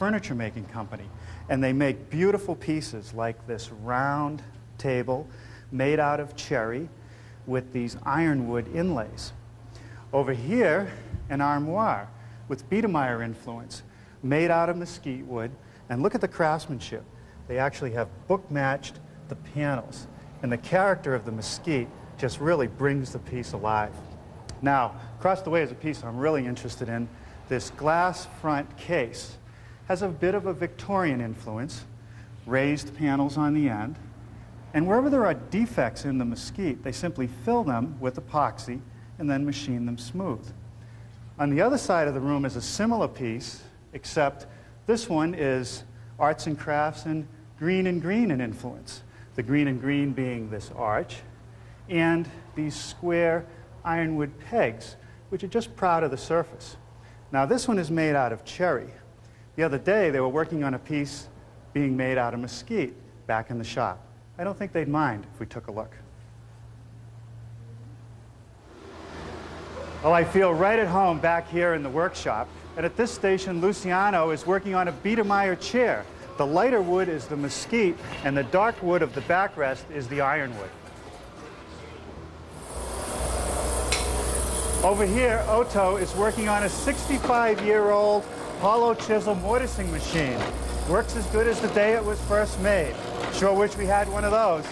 furniture making company, and they make beautiful pieces like this round table made out of cherry with these ironwood inlays. Over here, an armoire with Biedermeier influence made out of mesquite wood, and look at the craftsmanship. They actually have book-matched the panels, and the character of the mesquite just really brings the piece alive. Now, across the way is a piece I'm really interested in. This glass front case has a bit of a Victorian influence, raised panels on the end, and wherever there are defects in the mesquite, they simply fill them with epoxy and then machine them smooth. On the other side of the room is a similar piece, except this one is arts and crafts and green in influence. The green in green being this arch and these square ironwood pegs, which are just proud of the surface. Now this one is made out of cherry. The other day they were working on a piece being made out of mesquite back in the shop. I don't think they'd mind if we took a look. Well, I feel right at home back here in the workshop, and at this station Luciano is working on a Biedermeier chair. The lighter wood is the mesquite, and the dark wood of the backrest is the ironwood. Over here, Otto is working on a 65-year-old hollow chisel mortising machine. Works as good as the day it was first made. Sure wish we had one of those.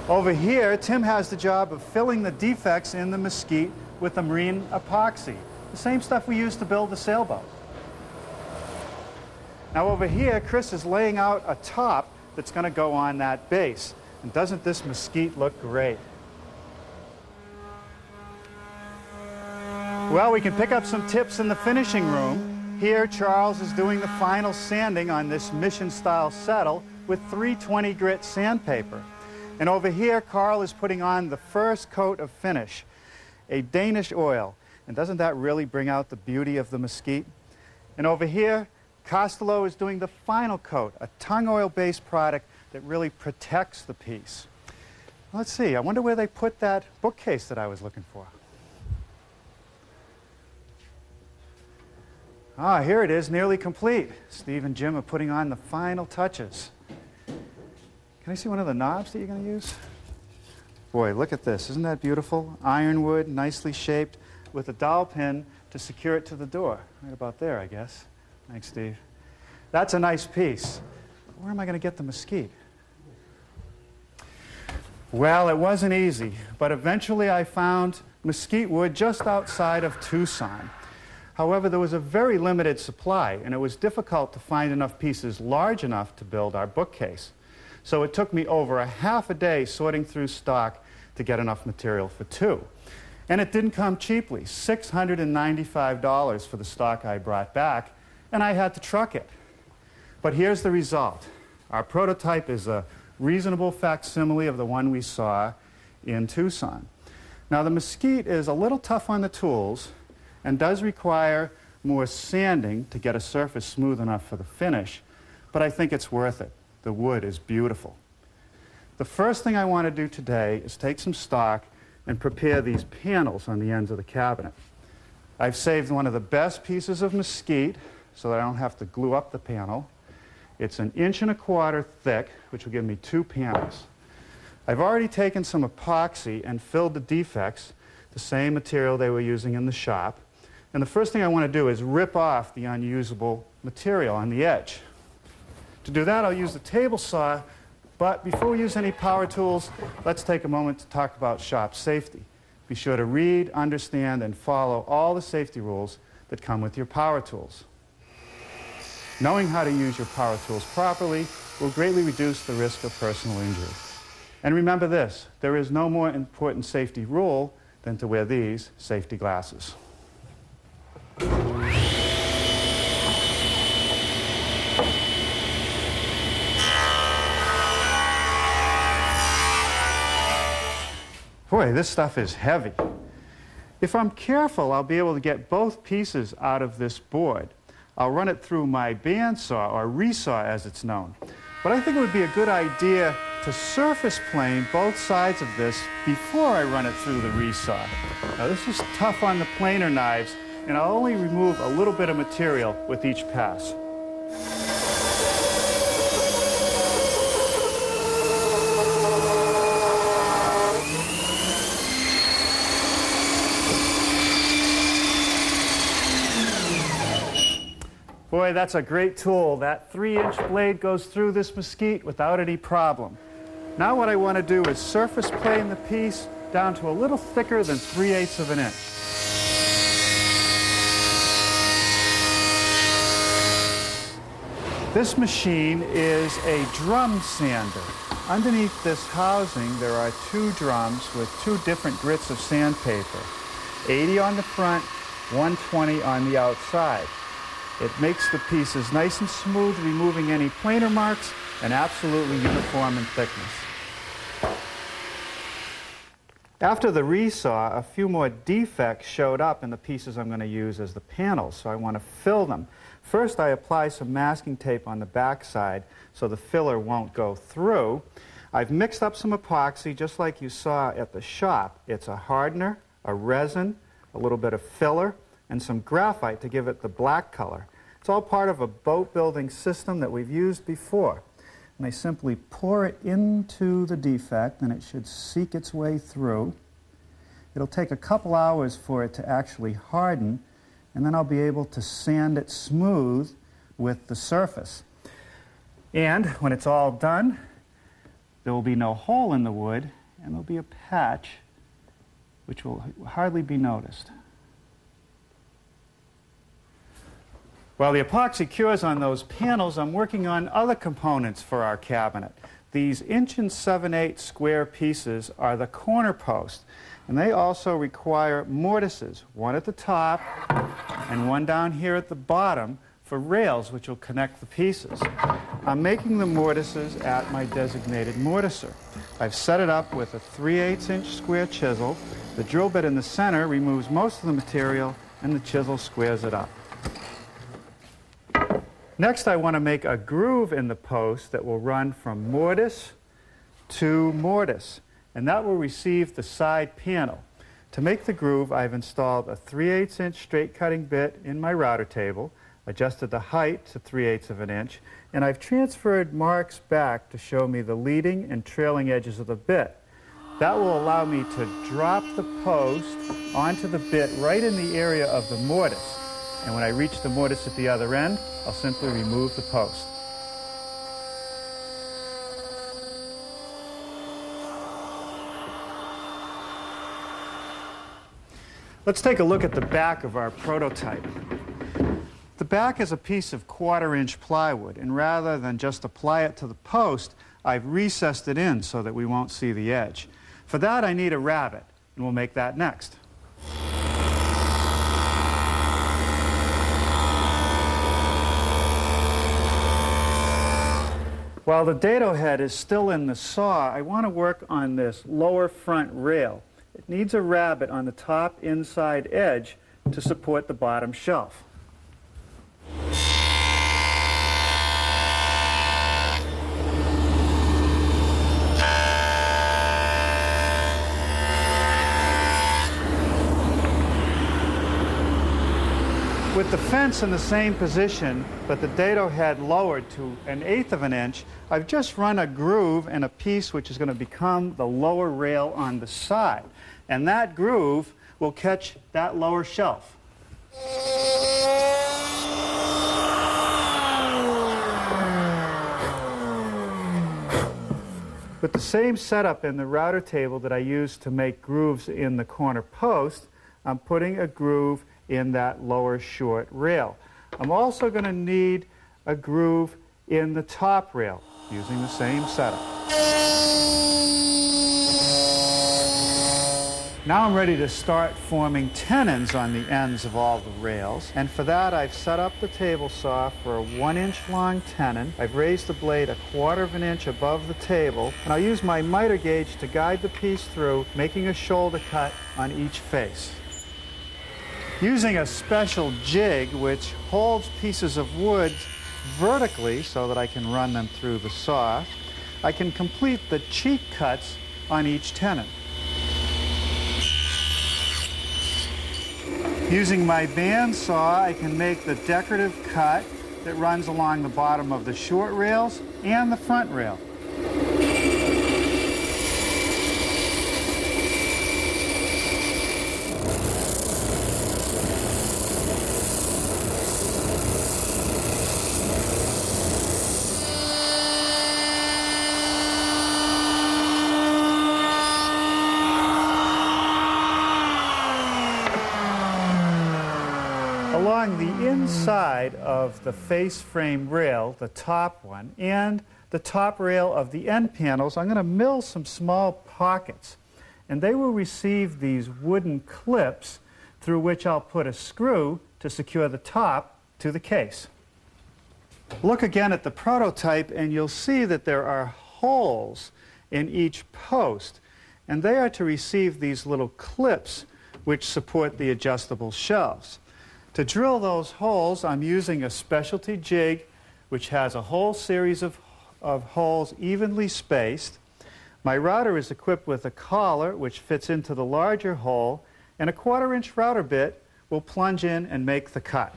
Over here, Tim has the job of filling the defects in the mesquite with the marine epoxy, the same stuff we use to build the sailboat. Now over here, Chris is laying out a top that's going to go on that base. And doesn't this mesquite look great? Well, we can pick up some tips in the finishing room. Here, Charles is doing the final sanding on this mission-style settle with 320 grit sandpaper. And over here, Carl is putting on the first coat of finish, a Danish oil. And doesn't that really bring out the beauty of the mesquite? And over here, Costello is doing the final coat, a tung oil-based product that really protects the piece. Let's see, I wonder where they put that bookcase that I was looking for. Ah, here it is, nearly complete. Steve and Jim are putting on the final touches. Can I see one of the knobs that you're going to use? Boy, look at this. Isn't that beautiful? Ironwood, nicely shaped, with a dowel pin to secure it to the door. Right about there, I guess. Thanks, Steve. That's a nice piece. Where am I going to get the mesquite? Well, it wasn't easy, but eventually I found mesquite wood just outside of Tucson. However, there was a very limited supply, and it was difficult to find enough pieces large enough to build our bookcase. So it took me over a half a day sorting through stock to get enough material for two. And it didn't come cheaply, $695 for the stock I brought back, and I had to truck it. But here's the result. Our prototype is a reasonable facsimile of the one we saw in Tucson. Now, the mesquite is a little tough on the tools and does require more sanding to get a surface smooth enough for the finish, but I think it's worth it. The wood is beautiful. The first thing I want to do today is take some stock and prepare these panels on the ends of the cabinet. I've saved one of the best pieces of mesquite so that I don't have to glue up the panel. It's 1.25 inches thick, which will give me 2 panels. I've already taken some epoxy and filled the defects, the same material they were using in the shop. And the first thing I want to do is rip off the unusable material on the edge. To do that, I'll use the table saw, but before we use any power tools, let's take a moment to talk about shop safety. Be sure to read, understand, and follow all the safety rules that come with your power tools. Knowing how to use your power tools properly will greatly reduce the risk of personal injury. And remember this, there is no more important safety rule than to wear these safety glasses. Boy, this stuff is heavy. If I'm careful, I'll be able to get both pieces out of this board. I'll run it through my bandsaw, or resaw as it's known. But I think it would be a good idea to surface plane both sides of this before I run it through the resaw. Now, this is tough on the planer knives, and I'll only remove a little bit of material with each pass. Boy, that's a great tool. That 3-inch blade goes through this mesquite without any problem. Now what I want to do is surface plane the piece down to a little thicker than 3/8 of an inch. This machine is a drum sander. Underneath this housing there are 2 drums with 2 different grits of sandpaper. 80 on the front, 120 on the outside. It makes the pieces nice and smooth, removing any planer marks, and absolutely uniform in thickness. After the resaw, a few more defects showed up in the pieces I'm going to use as the panels, so I want to fill them. First, I apply some masking tape on the back side so the filler won't go through. I've mixed up some epoxy just like you saw at the shop. It's a hardener, a resin, a little bit of filler, and some graphite to give it the black color. It's all part of a boat building system that we've used before. And I simply pour it into the defect and it should seek its way through. It'll take a couple hours for it to actually harden, and then I'll be able to sand it smooth with the surface. And when it's all done, there will be no hole in the wood, and there'll be a patch which will hardly be noticed. While the epoxy cures on those panels, I'm working on other components for our cabinet. These 1 7/8" square pieces are the corner posts, and they also require mortises, one at the top and one down here at the bottom for rails which will connect the pieces. I'm making the mortises at my designated mortiser. I've set it up with a 3/8" square chisel. The drill bit in the center removes most of the material, and the chisel squares it up. Next, I want to make a groove in the post that will run from mortise to mortise, and that will receive the side panel. To make the groove, I've installed a 3/8" straight cutting bit in my router table, adjusted the height to 3/8 of an inch, and I've transferred marks back to show me the leading and trailing edges of the bit. That will allow me to drop the post onto the bit right in the area of the mortise. And when I reach the mortise at the other end, I'll simply remove the post. Let's take a look at the back of our prototype. The back is a piece of 1/4" plywood, and rather than just apply it to the post, I've recessed it in so that we won't see the edge. For that, I need a rabbet, and we'll make that next. While the dado head is still in the saw, I want to work on this lower front rail. It needs a rabbet on the top inside edge to support the bottom shelf. With the fence in the same position, but the dado head lowered to 1/8 of an inch, I've just run a groove in a piece which is going to become the lower rail on the side. And that groove will catch that lower shelf. With the same setup in the router table that I used to make grooves in the corner post, I'm putting a groove in that lower short rail. I'm also going to need a groove in the top rail using the same setup. Now I'm ready to start forming tenons on the ends of all the rails, and for that I've set up the table saw for a 1-inch long tenon. I've raised the blade 1/4 of an inch above the table, and I'll use my miter gauge to guide the piece through, making a shoulder cut on each face. Using a special jig which holds pieces of wood vertically so that I can run them through the saw, I can complete the cheek cuts on each tenon. Using my bandsaw, I can make the decorative cut that runs along the bottom of the short rails and the front rail. Along the inside of the face frame rail, the top one, and the top rail of the end panels, I'm going to mill some small pockets. And they will receive these wooden clips through which I'll put a screw to secure the top to the case. Look again at the prototype and you'll see that there are holes in each post. And they are to receive these little clips which support the adjustable shelves. To drill those holes, I'm using a specialty jig which has a whole series of holes evenly spaced. My router is equipped with a collar which fits into the larger hole, and a 1/4-inch router bit will plunge in and make the cut.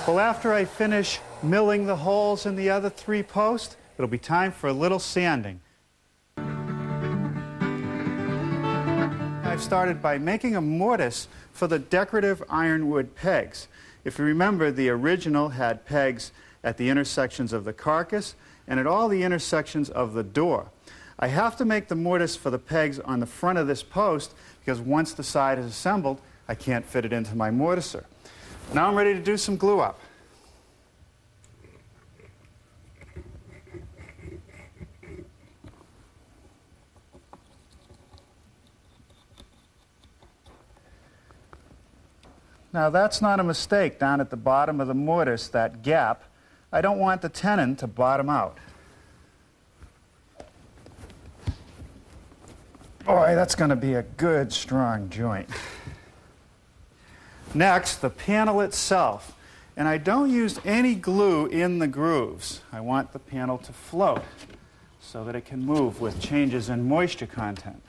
Well, after I finish milling the holes in the other 3 posts, it'll be time for a little sanding. I've started by making a mortise for the decorative ironwood pegs. If you remember, the original had pegs at the intersections of the carcass and at all the intersections of the door. I have to make the mortise for the pegs on the front of this post because once the side is assembled, I can't fit it into my mortiser. Now I'm ready to do some glue up. Now that's not a mistake down at the bottom of the mortise, that gap. I don't want the tenon to bottom out. Boy, that's going to be a good strong joint. Next, the panel itself. And I don't use any glue in the grooves. I want the panel to float so that it can move with changes in moisture content.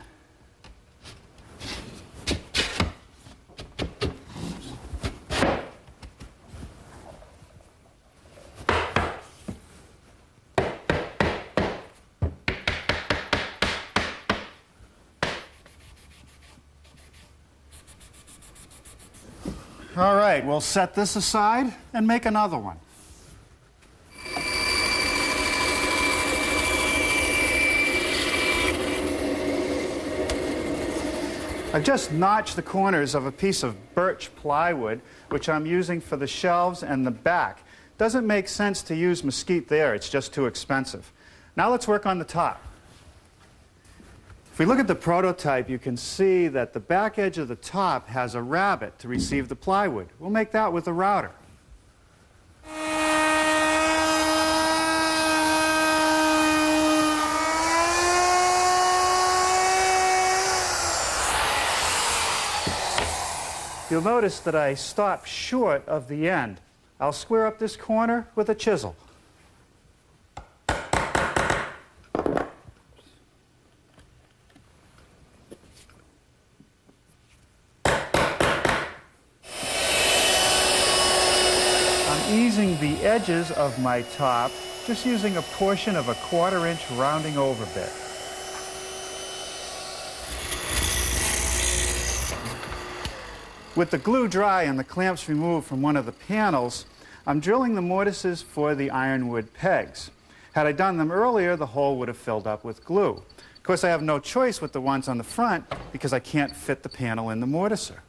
All right, we'll set this aside and make another one. I've just notched the corners of a piece of birch plywood, which I'm using for the shelves and the back. Doesn't make sense to use mesquite there, it's just too expensive. Now let's work on the top. If we look at the prototype, you can see that the back edge of the top has a rabbet to receive the plywood. We'll make that with a router. You'll notice that I stopped short of the end. I'll square up this corner with a chisel. Easing the edges of my top, just using a portion of a 1/4-inch rounding over bit. With the glue dry and the clamps removed from one of the panels, I'm drilling the mortises for the ironwood pegs. Had I done them earlier, the hole would have filled up with glue. Of course, I have no choice with the ones on the front because I can't fit the panel in the mortiser.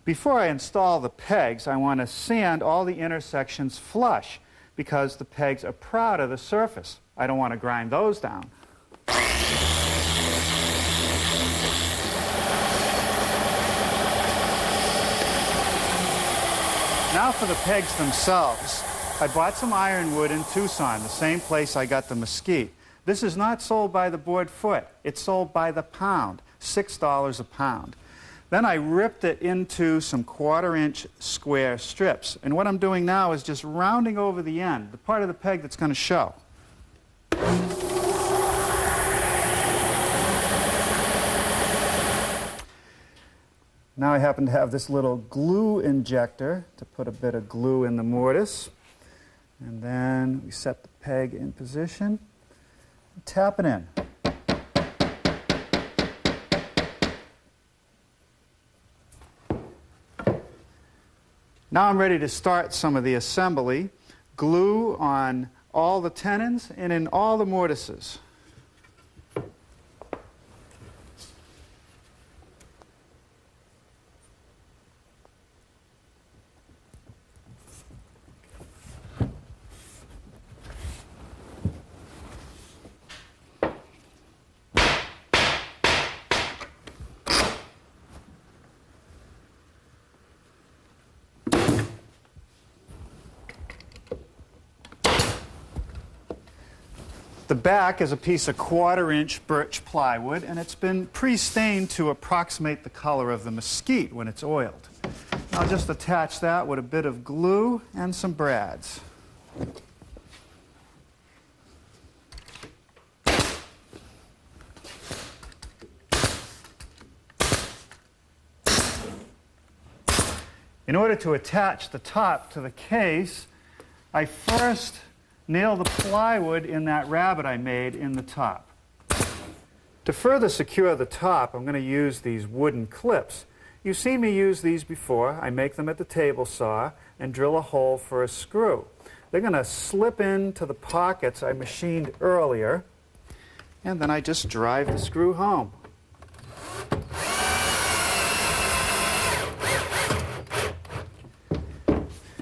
Before I install the pegs, I want to sand all the intersections flush because the pegs are proud of the surface. I don't want to grind those down. Now for the pegs themselves. I bought some ironwood in Tucson, the same place I got the mesquite. This is not sold by the board foot. It's sold by the pound. $6 a pound. Then I ripped it into some 1/4-inch square strips. And what I'm doing now is just rounding over the end, the part of the peg that's going to show. Now I happen to have this little glue injector to put a bit of glue in the mortise. And then we set the peg in position, tap it in. Now I'm ready to start some of the assembly. Glue on all the tenons and in all the mortises. The back is a piece of 1/4-inch birch plywood, and it's been pre-stained to approximate the color of the mesquite when it's oiled. I'll just attach that with a bit of glue and some brads. In order to attach the top to the case, I first nail the plywood in that rabbet I made in the top. To further secure the top, I'm going to use these wooden clips. You've seen me use these before. I make them at the table saw and drill a hole for a screw. They're going to slip into the pockets I machined earlier, and then I just drive the screw home.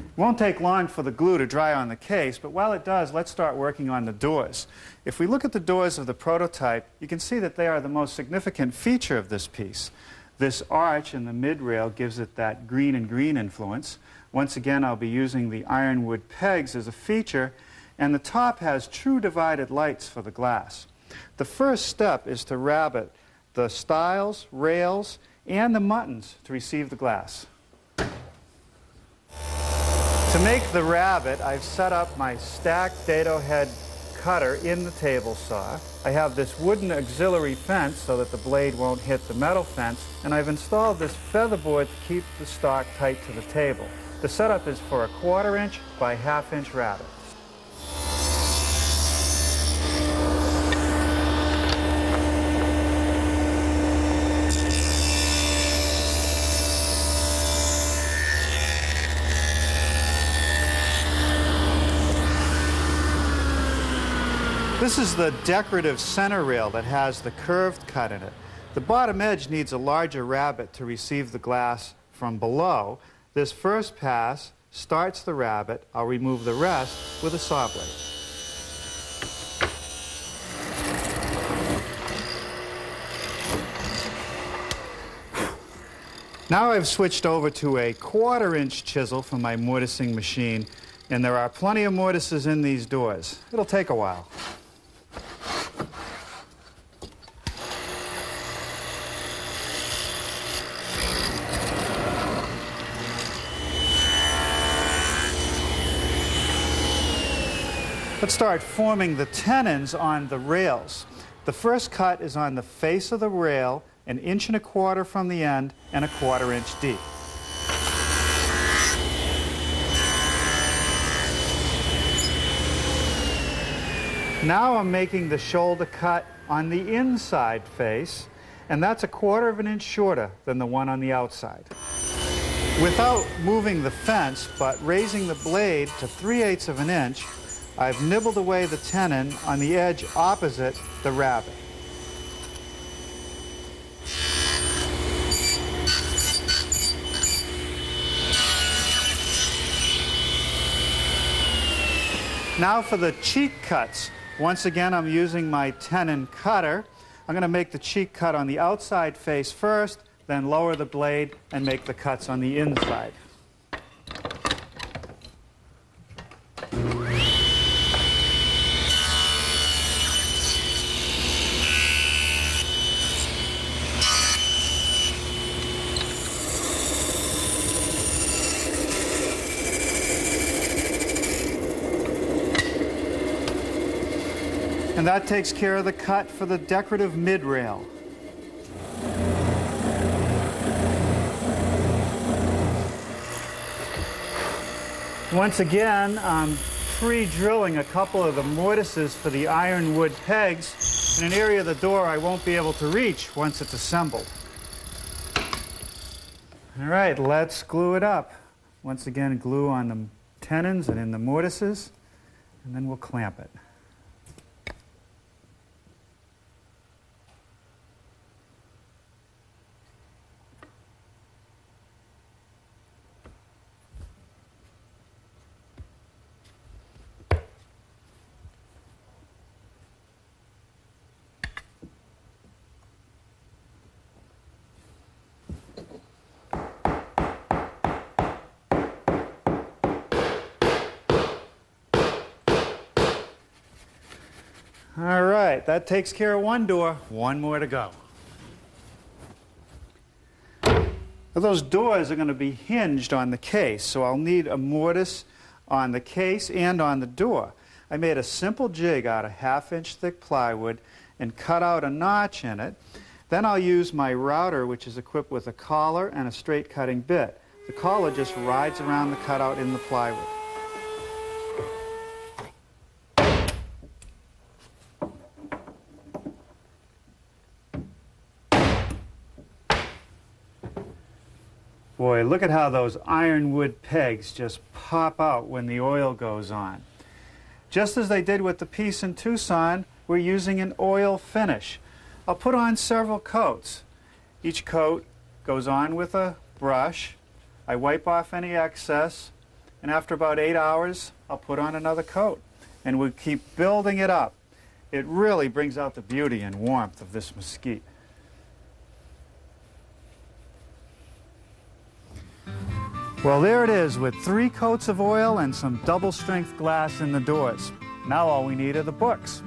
It won't take long for the glue to dry on the case, but while it does, let's start working on the doors. If we look at the doors of the prototype, you can see that they are the most significant feature of this piece. This arch in the mid-rail gives it that green and green influence. Once again, I'll be using the ironwood pegs as a feature, and the top has true divided lights for the glass. The first step is to rabbet the stiles, rails, and the muttons to receive the glass. To make the rabbet, I've set up my stacked dado head cutter in the table saw. I have this wooden auxiliary fence so that the blade won't hit the metal fence, and I've installed this featherboard to keep the stock tight to the table. The setup is for a 1/4-inch by 1/2-inch rabbet. This is the decorative center rail that has the curved cut in it. The bottom edge needs a larger rabbet to receive the glass from below. This first pass starts the rabbet. I'll remove the rest with a saw blade. Now I've switched over to a 1/4-inch chisel for my mortising machine, and there are plenty of mortises in these doors. It'll take a while. Let's start forming the tenons on the rails. The first cut is on the face of the rail, 1 1/4 inches from the end and a 1/4 inch deep. Now I'm making the shoulder cut on the inside face, and that's a 1/4 inch shorter than the one on the outside. Without moving the fence, but raising the blade to 3/8 of an inch, I've nibbled away the tenon on the edge opposite the rabbet. Now for the cheek cuts. Once again, I'm using my tenon cutter. I'm going to make the cheek cut on the outside face first, then lower the blade and make the cuts on the inside. And that takes care of the cut for the decorative mid-rail. Once again, I'm pre-drilling a couple of the mortises for the ironwood pegs in an area of the door I won't be able to reach once it's assembled. All right, let's glue it up. Once again, glue on the tenons and in the mortises, and then we'll clamp it. All right, that takes care of one door. One more to go. Those doors are going to be hinged on the case, so I'll need a mortise on the case and on the door. I made a simple jig out of 1/2-inch thick plywood and cut out a notch in it. Then I'll use my router, which is equipped with a collar and a straight cutting bit. The collar just rides around the cutout in the plywood. Boy, look at how those ironwood pegs just pop out when the oil goes on. Just as they did with the piece in Tucson, we're using an oil finish. I'll put on several coats. Each coat goes on with a brush. I wipe off any excess, and after about 8 hours, I'll put on another coat. And we'll keep building it up. It really brings out the beauty and warmth of this mesquite. Well, there it is with 3 coats of oil and some double-strength glass in the doors. Now all we need are the books.